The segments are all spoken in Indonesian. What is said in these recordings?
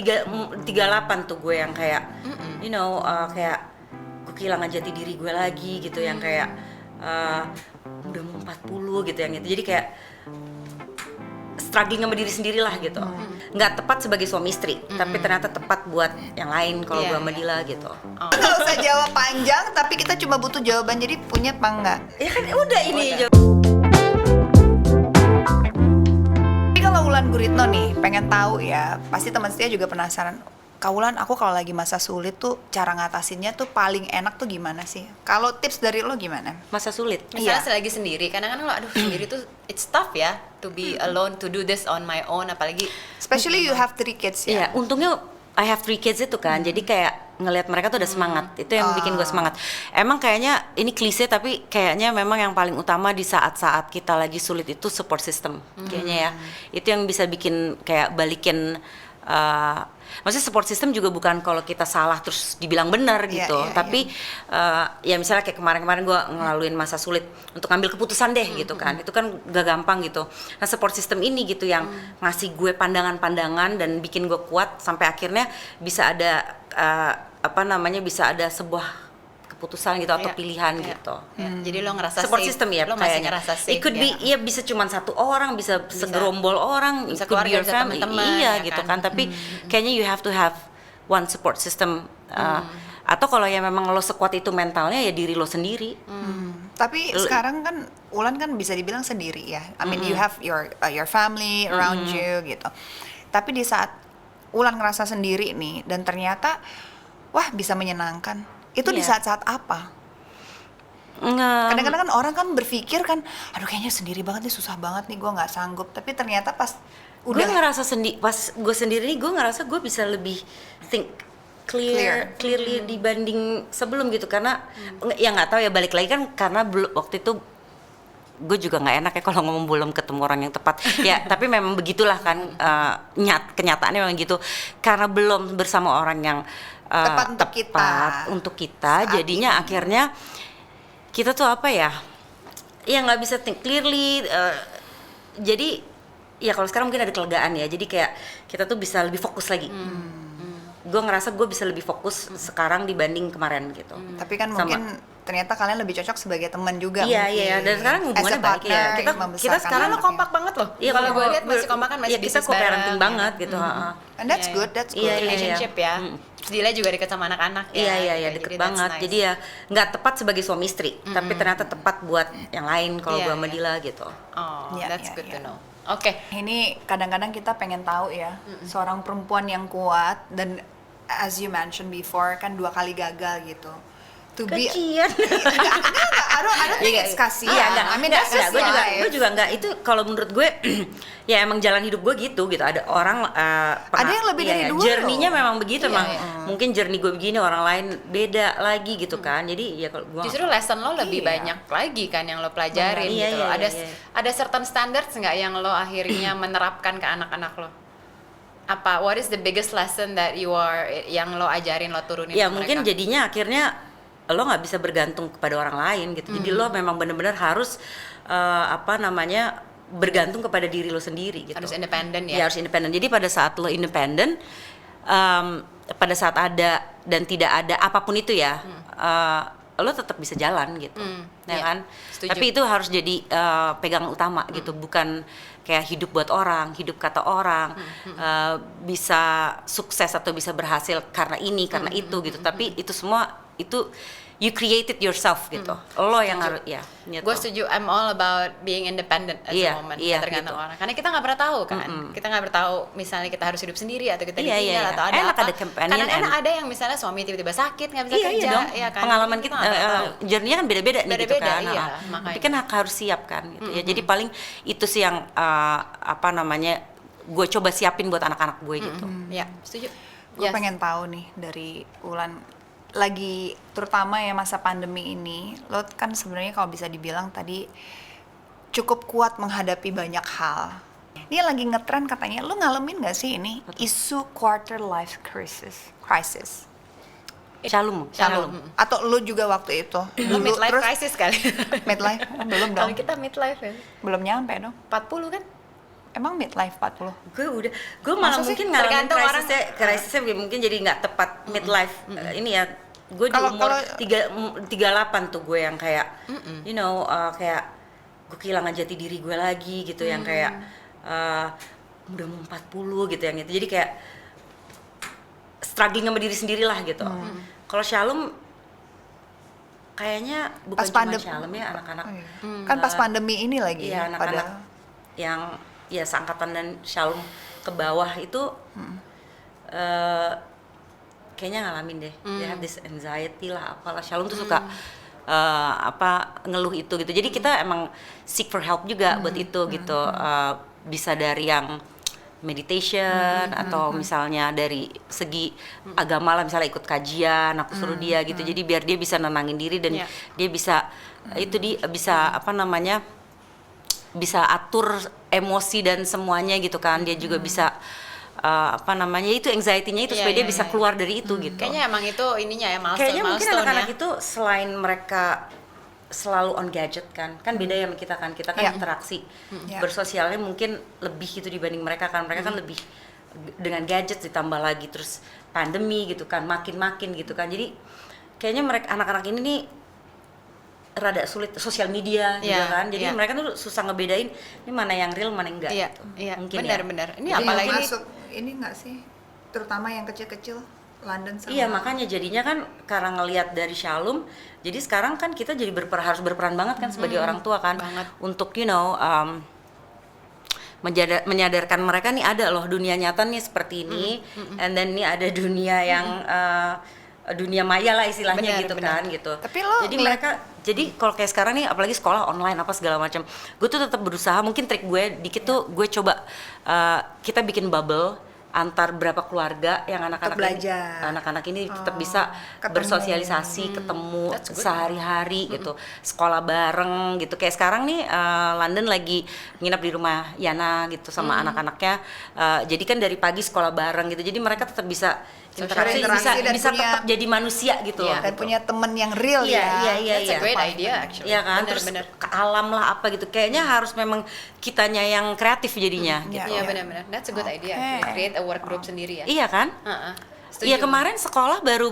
38 tuh gue yang kayak kayak gue kehilangan jati diri gue lagi gitu, yang kayak udah mau 40 gitu, yang itu jadi kayak struggling sama diri sendiri lah gitu. Nggak tepat sebagai suami istri, tapi ternyata tepat buat yang lain kalau gue sama Dila gitu. Nggak usah jawab panjang, tapi kita cuma butuh jawaban, jadi punya apa enggak? Ya kan udah ini Tapi kalau Wulan Guritno nih pengen tahu ya, pasti teman setia juga penasaran. Kak Wulan, aku kalau lagi masa sulit tuh cara ngatasinnya tuh paling enak tuh gimana sih? Kalau tips dari lo gimana? masa sulit. Misalnya lagi sendiri, kadang-kadang lo aduh sendiri tuh it's tough ya to be alone, to do this on my own, apalagi Especially you have 3 kids ya. Iya, untungnya I have 3 kids itu kan, jadi kayak ngelihat mereka tuh udah semangat. Itu yang bikin gue semangat. Emang kayaknya ini klise, tapi kayaknya memang yang paling utama di saat-saat kita lagi sulit itu support system. Kayaknya ya, itu yang bisa bikin kayak balikin. Maksudnya support system juga bukan kalau kita salah terus dibilang benar gitu, tapi ya misalnya kayak kemarin-kemarin gue ngelaluin masa sulit untuk ngambil keputusan deh gitu kan, itu kan gak gampang gitu. Nah support system ini gitu yang ngasih gue pandangan-pandangan dan bikin gue kuat sampai akhirnya bisa ada bisa ada sebuah keputusan gitu atau pilihan gitu. jadi lo ngerasa Support safe. system ya, Lo masih kayaknya. ngerasa safe. It could be, ya bisa cuma satu orang, bisa segerombol orang, bisa it could be keluarga, your bisa family, teman-teman, iya ya gitu kan? kan. Tapi kayaknya you have to have one support system. Atau kalau ya memang lo sekuat itu mentalnya, ya diri lo sendiri. Tapi sekarang kan Wulan kan bisa dibilang sendiri ya. I mean you have your family around you gitu. Tapi di saat Wulan ngerasa sendiri nih dan ternyata wah bisa menyenangkan. Itu di saat-saat apa? Kadang-kadang kan orang kan berpikir kan, aduh kayaknya sendiri banget nih, susah banget nih, gue nggak sanggup. Tapi ternyata pas Gue ngerasa pas gue sendiri nih, gue ngerasa gue bisa lebih think clearly dibanding sebelum gitu. Karena ya nggak tahu ya, balik lagi kan karena waktu itu gue juga nggak enak ya kalau ngomong belum ketemu orang yang tepat ya, tapi memang begitulah kan, kenyataannya memang gitu, karena belum bersama orang yang tepat untuk kita jadinya akhirnya kita tuh apa ya nggak bisa think clearly, jadi ya kalau sekarang mungkin ada kelegaan ya, jadi kayak kita tuh bisa lebih fokus lagi. Gue ngerasa gue bisa lebih fokus sekarang dibanding kemarin gitu. Tapi kan mungkin ternyata kalian lebih cocok sebagai teman juga. Iya, dan sekarang hubungannya baik ya. Kita sekarang lo kompak banget loh. Iya, kalau gue lihat masih kompak kan, masih ya, kita co-parenting banget gitu. And that's good, that's good. Relationship ya. Dila juga deket sama anak-anak ya. Iya, deket banget. Nice. Jadi ya nggak tepat sebagai suami istri, tapi ternyata tepat buat yang lain kalau gue sama Dila gitu. Oh, that's good to know. Oke. Ini kadang-kadang kita pengen tahu ya, seorang perempuan yang kuat dan as you mentioned before kan 2 kali gagal gitu. Kasian. I don't think it's kasian. Iya, I mean that's just gue juga nggak, itu kalau menurut gue ya emang jalan hidup gue gitu. Ada orang ada yang lebih dari 2 journey-nya memang begitu, mungkin journey gue begini, orang lain beda lagi gitu kan. Jadi ya kalau gue justru lesson lo lebih banyak lagi kan yang lo pelajarin gitu. Ada certain standards nggak yang lo akhirnya menerapkan ke anak-anak lo? Apa what is the biggest lesson that yang lo ajarin, lo turunin ya ke mungkin mereka? jadinya akhirnya lo nggak bisa bergantung kepada orang lain gitu. Jadi lo memang benar-benar harus bergantung kepada diri lo sendiri gitu. Harus independen ya. Ya harus independen. Jadi pada saat lo independen, pada saat ada dan tidak ada apapun itu ya, lo tetap bisa jalan gitu, ya kan? Setuju. Tapi itu harus jadi pegangan utama gitu, bukan kayak hidup buat orang, hidup kata orang, bisa sukses atau bisa berhasil karena ini, karena itu gitu. Tapi itu semua itu you created yourself gitu. Lo yang harus gitu. Gue setuju. I'm all about being independent at the moment. Tergantung gitu. orang. Karena kita nggak pernah tahu kan. Kita nggak pernah tahu misalnya kita harus hidup sendiri atau kita ditinggal atau ada enak apa. ada companion. Kadang-kadang ada yang misalnya suami tiba-tiba sakit nggak bisa kerja. Dong. Ya kan? Pengalaman kita, journey-nya kan beda-beda nih gitu kan. Iya, Tapi kan harus siap kan gitu ya. Jadi paling itu sih yang gue coba siapin buat anak-anak gue gitu. Ya, setuju. Gue pengen tahu nih dari Wulan, lagi terutama ya masa pandemi ini, lo kan sebenarnya kalau bisa dibilang tadi cukup kuat menghadapi banyak hal. Ini lagi ngetren katanya, lo ngalamin nggak sih ini isu quarter life crisis? Shalom. Atau lo juga waktu itu? Lo midlife crisis kali. Midlife? Belum dong. Kalau kita midlife ya. Belum nyampe dong. 40 kan? Emang midlife 40? Gue malah Masa sih? mungkin ngalamin Tergantung orang. krisisnya mungkin jadi nggak tepat midlife. Ini ya, gue di Kalau- umur kalau- 38 tuh gue yang kayak, you know, kayak gue kehilangan jati diri gue lagi gitu, yang kayak udah mau 40 gitu yang itu. Jadi kayak struggling sama diri sendiri lah gitu. Kalau Shalom kayaknya bukan Pas cuma pandem- Shalom ya, anak-anak. Oh, iya. Kan pas pandemi ini lagi. Iya, anak-anak yang ya seangkatan dan Shalom ke bawah itu kayaknya ngalamin deh. They have this anxiety lah, apalah. Shalom tuh suka ngeluh itu gitu. Jadi kita emang seek for help juga buat itu gitu. Bisa dari yang meditation atau misalnya dari segi agama lah, misalnya ikut kajian, aku suruh dia gitu. Jadi biar dia bisa nenangin diri dan Yeah. dia bisa bisa bisa atur emosi dan semuanya gitu kan. Dia juga bisa itu anxiety-nya itu supaya dia bisa keluar dari itu gitu. Kayaknya emang itu ininya ya, Kayaknya mungkin milestone anak-anak ya. itu selain mereka selalu on gadget kan beda ya sama kita kan Iya. interaksi Iya. bersosialnya mungkin lebih gitu dibanding mereka kan lebih dengan gadget ditambah lagi terus pandemi gitu kan makin gitu kan, jadi kayaknya mereka anak-anak ini nih rada sulit sosial media juga Iya, kan, jadi iya. mereka tuh susah ngebedain ini mana yang real mana yang enggak Iya, gitu. iya, Mungkin benar-benar. Ini Jadi apalagi masuk ini nggak sih? Terutama yang kecil-kecil, London sama. Iya, makanya jadinya kan karena ngelihat dari Shalom, jadi sekarang kan kita jadi harus berperan banget kan sebagai orang tua kan, banget. untuk menyadarkan mereka nih ada loh dunia nyata nih seperti ini, and then nih ada dunia yang dunia maya lah istilahnya Benar, gitu benar. kan gitu. Tapi lo jadi ngeliat- mereka kalau kayak sekarang nih apalagi sekolah online apa segala macam, gue tuh tetap berusaha, mungkin trik gue dikit tuh gue coba kita bikin bubble antar berapa keluarga yang Untuk belajar. anak-anak ini tetap bisa ketemu. bersosialisasi, ketemu That's good. sehari-hari gitu, sekolah bareng gitu. Kayak sekarang nih London lagi nginep di rumah Yana gitu sama anak-anaknya. Jadi kan dari pagi sekolah bareng gitu. Jadi mereka tetap bisa interaksi, Berinteraksi dan bisa punya- tetap jadi manusia gitu Iya. loh. Dan gitu. punya temen yang real Iya, ya. That's a great Paling idea penting. actually. Iya kan, terus Benar-benar. ke alam lah apa gitu. Kayaknya harus memang kitanya yang kreatif jadinya Iya, gitu. Iya, iya. benar-benar. That's a good idea. Oke. Actually. Create a work group sendiri ya. Iya kan? Heeh. Setuju. Iya, kemarin sekolah baru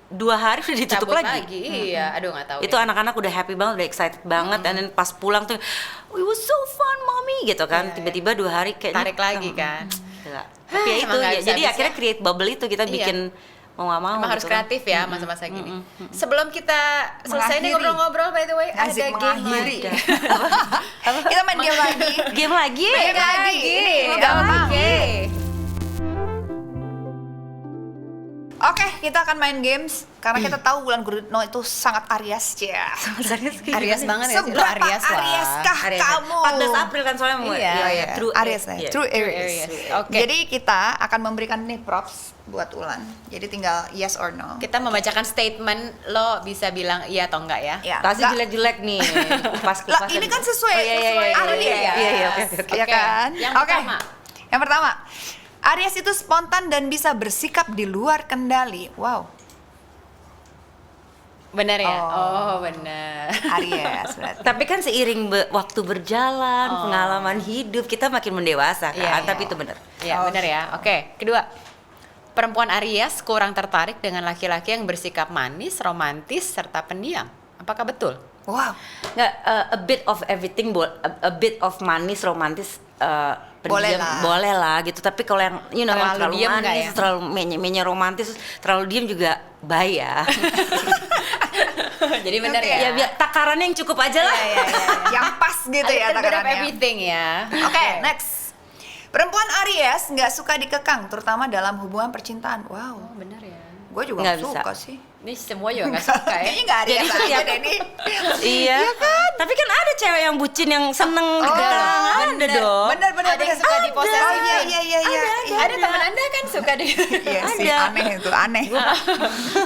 2 hari udah ditutup Cabut lagi. Iya, aduh nggak tahu. Itu deh. anak-anak udah happy banget, udah excited banget, and then pas pulang tuh, "Oh, it was so fun, mommy," gitu kan. Iya, Tiba-tiba 2 hari kayaknya tarik lagi kan. Gila. Tapi ya itu Emang nggak ya, bisa jadi habis akhirnya ya. create bubble itu kita Iya. bikin mau nggak mau. Emang harus gitu kan. kreatif ya masa-masa gini. Sebelum kita selesai nih Mengakhiri. ngobrol-ngobrol, by the way, Asik ada game mengakhiri. lagi. Kita main game lagi. Game lagi. Main lagi. Ini gampang. Oke. Oke, kita akan main games karena kita tahu Wulan Guritno itu sangat Aries ya. Aries banget ya sih. Lo Seberapa Aries lah. Arieskah Aries. kamu? 14 April kan soalnya mau. Iya. True Aries ya, True Aries. Oke. Jadi kita akan memberikan nih props buat Wulan. Jadi tinggal yes or no. Kita membacakan statement, lo bisa bilang iya atau enggak ya? Ya, Pasti enggak- jelek-jelek nih. Lah, ini kan sesuai ahli ya. Iya, oke. Iya kan? Yang Oke. pertama. Yang pertama, Aries itu spontan dan bisa bersikap di luar kendali. Wow, Bener ya? Oh. Oh, bener. Aries berarti. Tapi kan seiring waktu berjalan, pengalaman hidup kita makin mendewasa kan. Iya, iya. Tapi itu benar. Iya, Oh. bener ya. Oke, kedua. Perempuan Aries kurang tertarik dengan laki-laki yang bersikap manis, romantis, serta pendiam. Apakah betul? Wow, Nggak, a bit of everything, a bit of manis, romantis, Boleh pendiam, lah. boleh lah gitu. Tapi kalau yang Terlalu terlalu diem nggak manis, ya? terlalu menye romantis, terlalu diem juga bahaya. Jadi bener Oke. ya? Ya biar takarannya yang cukup aja lah. Iya. yang pas gitu Ada ya little bit of takarannya. everything ya. Oke, next. Perempuan Aries nggak suka dikekang, terutama dalam hubungan percintaan. Wow, Oh, bener ya. gue juga Nggak nggak bisa. suka sih. Ini semua juga nggak suka ya. Kayaknya nggak Aries Jadi aja setiap- deh ini. Iya kan? Tapi kan ada cewek yang bucin yang seneng dikekang. Ada bener. dong. Benar-benar. Ada yang suka diposesif. Oh iya iya iya iya. Ada teman Anda kan suka di Iya sih, Ada. aneh itu, aneh.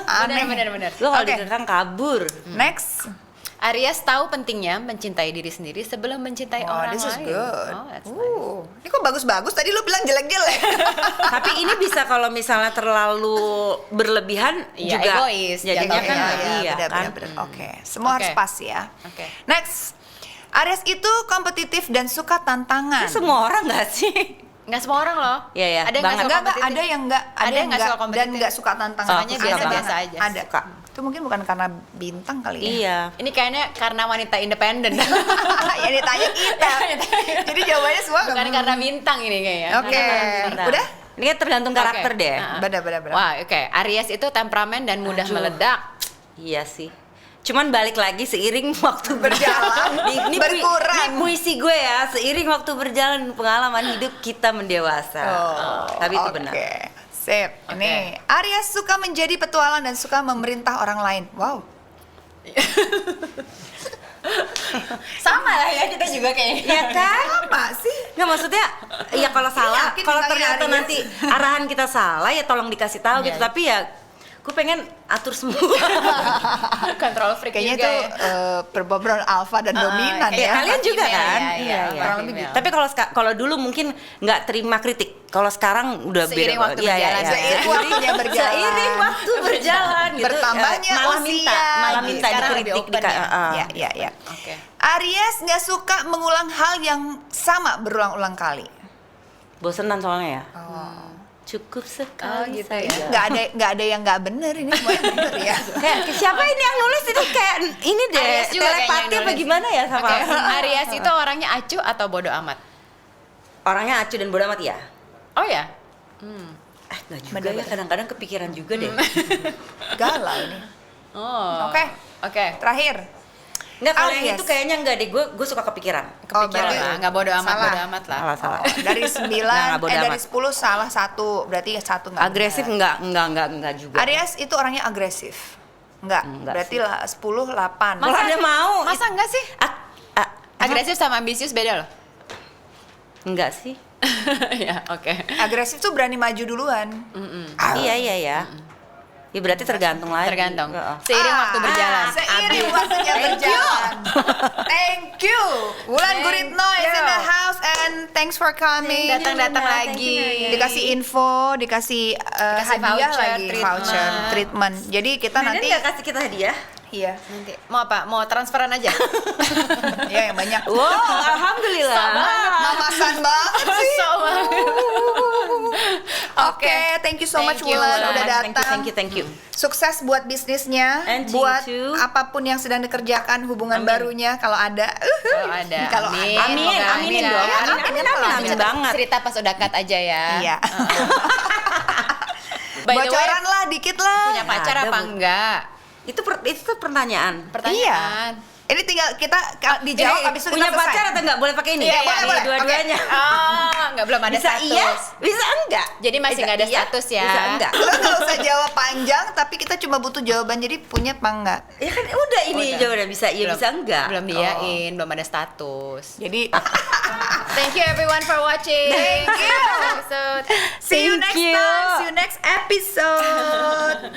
Aneh. bener. Lo kalau Oke. dikekang kabur. Next. Aries tahu pentingnya mencintai diri sendiri sebelum mencintai Oh, orang this is lain. good. Oh, that's nice. Ini kok bagus-bagus? Tadi lu bilang jelek-jelek. Tapi ini bisa kalau misalnya terlalu berlebihan Iya, juga egois jadinya jatuhnya. kan Iya, iya benar, kan. benar. Oke, semua harus Oke. pas ya. Oke. Next. Aries itu kompetitif dan suka tantangan. Ini semua orang nggak sih? Nggak semua orang loh. Iya, iya, Ada yang nggak banget. suka Enggak, kompetitif? ada yang enggak, Ada yang nggak suka dan kompetitif. enggak suka tantangan. Sukanya Suka biasa-biasa banget. aja. Ada. Suka. Itu mungkin bukan karena bintang kali ya. Iya. Ini kayaknya karena wanita independen. Yang ditanya kita. Jadi jawabannya semua Bukan nggak- karena bintang ini kayaknya. Oke. Bentar. Udah? Ini kan tergantung karakter Oke. deh. Benar. Wah, oke. Aries itu temperamen dan mudah Aduh. meledak. Iya sih. Cuman balik lagi seiring waktu berjalan. Ini Berkurang. Ini puisi gue ya. Seiring waktu berjalan pengalaman hidup kita mendewasa. Tapi itu benar. Oke. Sip. Oke. Nih, Aries suka menjadi petualang dan suka memerintah orang lain. Wow. Sama lah ya, kita juga kayaknya. Iya kan? Apa sih? Nggak, maksudnya ya kalau salah, yakin kalau bintangnya ternyata Aries. nanti arahan kita salah ya tolong dikasih tahu Iya, gitu. iya. Tapi ya gue pengen atur semua. Control freak Kayaknya juga itu ya. perbobrolan alfa dan dominan kayak ya. Kalian juga female, kan? ya, iya, kurang female. lebih. Tapi kalau dulu mungkin nggak terima kritik. Kalau sekarang udah Seiring beda. waktu Iya, berjalan, iya, iya. seiring waktunya berjalan. Seiring waktu berjalan gitu. Bertambahnya malah usia. malah minta Sekarang lebih dikritik. open ya. Ya. Oke. Aries nggak suka mengulang hal yang sama berulang-ulang kali. Bosenan soalnya ya. Cukup sekali gitu saja. ya. Nggak ada yang nggak bener, ini semuanya bener ya. Kayak siapa ini yang nulis ini kayak ini deh Aries juga kayaknya telepati yang apa nulis. gimana ya sama Oke, Aries itu orangnya acuh atau bodoh amat? orangnya acuh dan bodoh amat ya. Oh ya? Nggak juga Bener-bener. ya, kadang-kadang kepikiran juga deh. Galau ini. Oh. Oke. Oke. Terakhir. Enggak, kalau yang Aries. itu kayaknya enggak deh, gue suka kepikiran. Oh, Kepikiran berarti lah, nggak bodoh amat, salah. bodoh amat lah. Salah. Dari 9, Nggak bodo dari amat. 10 salah 1. Berarti 1 nggak Agresif bener. enggak juga. Aries itu orangnya agresif. Enggak. Enggak Berarti sih. lah 10, 8. Kalau ada mau Masa enggak sih? agresif Agresif sama ambisius beda loh. enggak sih? Ya, oke. Agresif tuh berani maju duluan. Iya. Ya berarti tergantung lagi. Tergantung. Heeh. Seiring waktu berjalan. Seiring waktunya berjalan. Thank you. Wulan Guritno is in the house and thanks for coming. Datang-datang Thank lagi. you. Dikasih info, dikasih hadiah voucher, lagi, treatment. voucher, treatment. Jadi kita Nanti nanti enggak kasih kita hadiah? iya, Nanti mau apa? Mau transferan aja? ya yang banyak. Wow, alhamdulillah. Mamasan banget sih. So banget. Oke, thank you so much Thank you, Wulan Wulan. udah datang. Thank you. Sukses buat bisnisnya, And you buat too. apapun yang sedang dikerjakan, hubungan Amin. barunya kalau ada. Kalau ada. Kalau Amin. ada. Amin, Semoga aminin lancar. dong. Ya, Amin lancar. banget. Cerita pas udah cut aja ya. Iya. By the way, Bocoran lah dikit lah. punya pacar Ada, apa Bu. enggak? Itu pertanyaan. Pertanyaan. Ini tinggal kita dijawab habis itu punya kita selesai. pacar atau enggak boleh pakai ini? Iya, boleh. Dua-duanya. Nggak belum ada Bisa status. iya, bisa enggak. Jadi masih nggak ada Iya, status ya. Bisa enggak. Lo nggak usah jawab panjang, tapi kita cuma butuh jawaban. Jadi punya apa enggak? Ya kan udah ini Udah. jawabannya bisa iya bisa enggak. Belum diain, belum ada status. Jadi Thank you everyone for watching. Thank you. Episode. see you Thank next you. time. See you next episode.